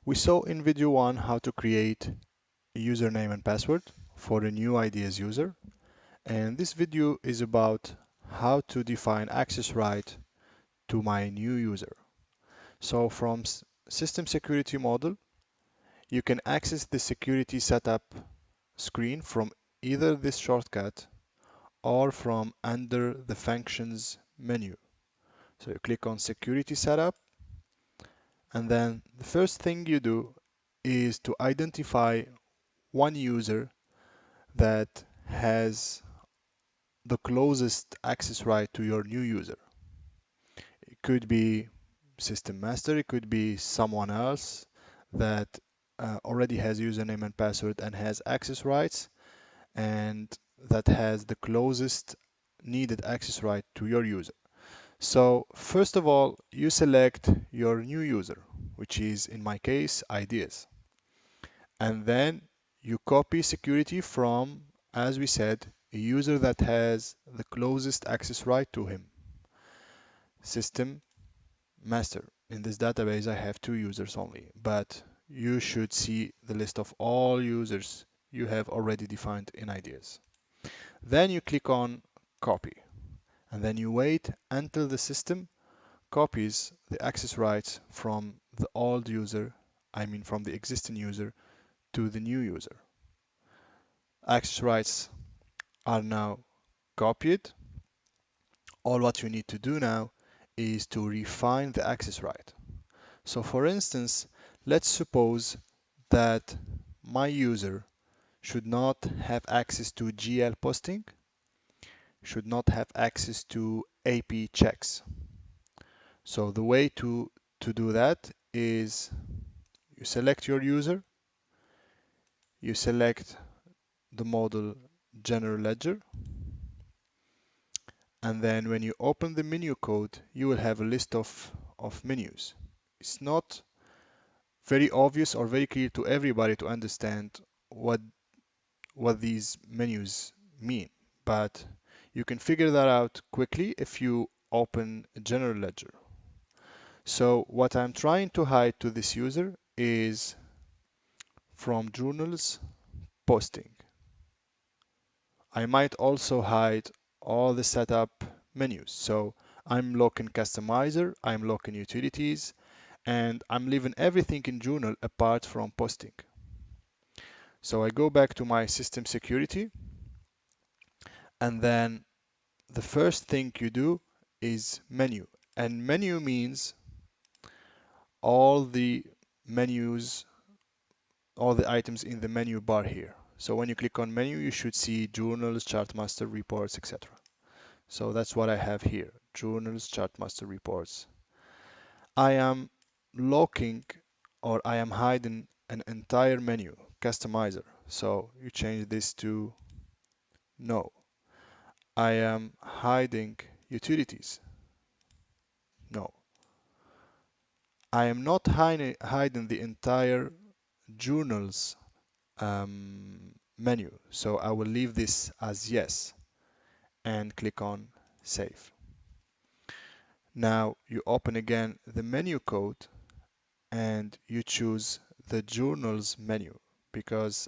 We saw in video 1 how to create a username and password for a new ideas user, and this video is about how to define access right to my new user. So from System Security Model, you can access the security setup screen from either this shortcut or from under the Functions menu. So you click on Security Setup, and then the first thing you do is to identify one user that has the closest access right to your new user. It could be system master, it could be someone else that already has username and password and has access rights, and that has the closest needed access right to your user. So first of all, you select your new user, which is in my case ideas, and then you copy security from, as we said, a user that has the closest access right to him. System master. In this database, I have two users only, but you should see the list of all users you have already defined in ideas. Then you click on copy, and then you wait until the system copies the access rights from the old user, I mean from the existing user, to the new user. Access rights are now copied. All what you need to do now is to refine the access right. So for instance, let's suppose that my user should not have access to GL posting, should not have access to AP checks. So the way to do that is you select your user, you select the model General Ledger, and then when you open the menu code, you will have a list of menus. It's not very obvious or very clear to everybody to understand what these menus mean, but you can figure that out quickly if you open a general ledger. So what I'm trying to hide to this user is from journals posting. I might also hide all the setup menus. So I'm locking customizer, I'm locking utilities, and I'm leaving everything in journal apart from posting. So I go back to my system security, and then the first thing you do is menu. And menu means all the menus, all the items in the menu bar here. So when you click on menu, you should see journals, chartmaster, reports, etc. So that's what I have here, journals, chartmaster, reports. I am locking, or I am hiding an entire menu, customizer. So you change this to no. I am hiding utilities. No. I am not hiding the entire journals menu. So I will leave this as yes and click on save. Now you open again the menu code and you choose the journals menu, because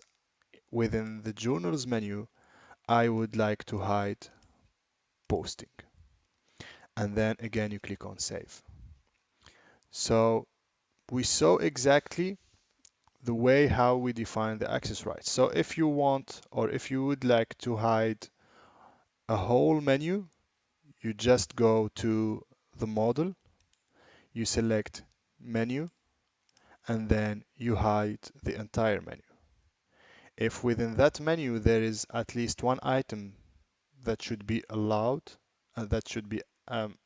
within the journals menu I would like to hide posting. And then again you click on save. So we saw exactly the way how we define the access rights. So if you want, or if you would like to hide a whole menu, you just go to the model, you select menu, and then you hide the entire menu. If within that menu there is at least one item that should be allowed, that should be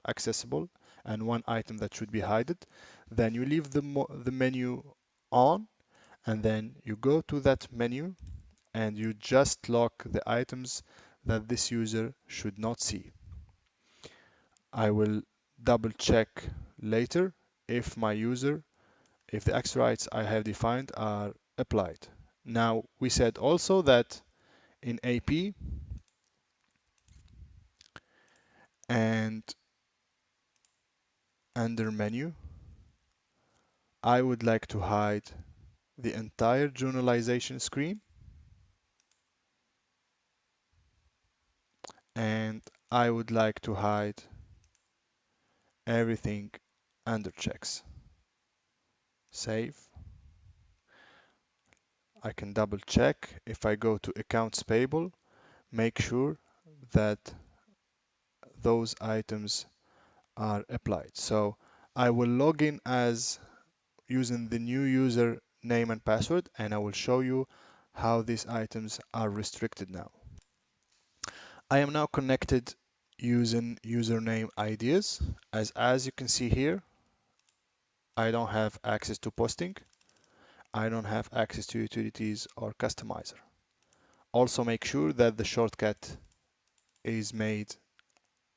accessible, and one item that should be hidden, then you leave the menu on, and then you go to that menu and you just lock the items that this user should not see. I will double check later if my user, if the access rights I have defined are applied. Now we said also that in AP and under menu, I would like to hide the entire journalization screen, and I would like to hide everything under checks. Save. I can double check. If I go to accounts payable, make sure that those items are applied. So I will log in as using the new user name and password, and I will show you how these items are restricted now. I am now connected using username ideas. As you can see here, I don't have access to posting. I don't have access to utilities or customizer. Also make sure that the shortcut is made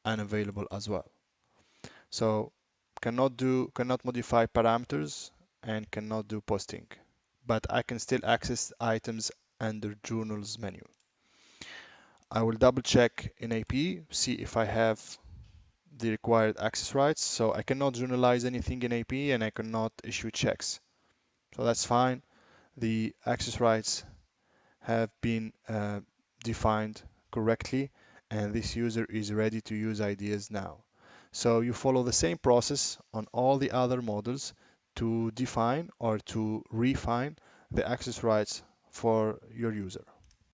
unavailable as well. So cannot modify parameters and cannot do posting, but I can still access items under journals menu. I will double check in AP, see if I have the required access rights. So I cannot journalize anything in AP and I cannot issue checks. So that's fine. The access rights have been defined correctly, and this user is ready to use ideas now. So you follow the same process on all the other models to define or to refine the access rights for your user.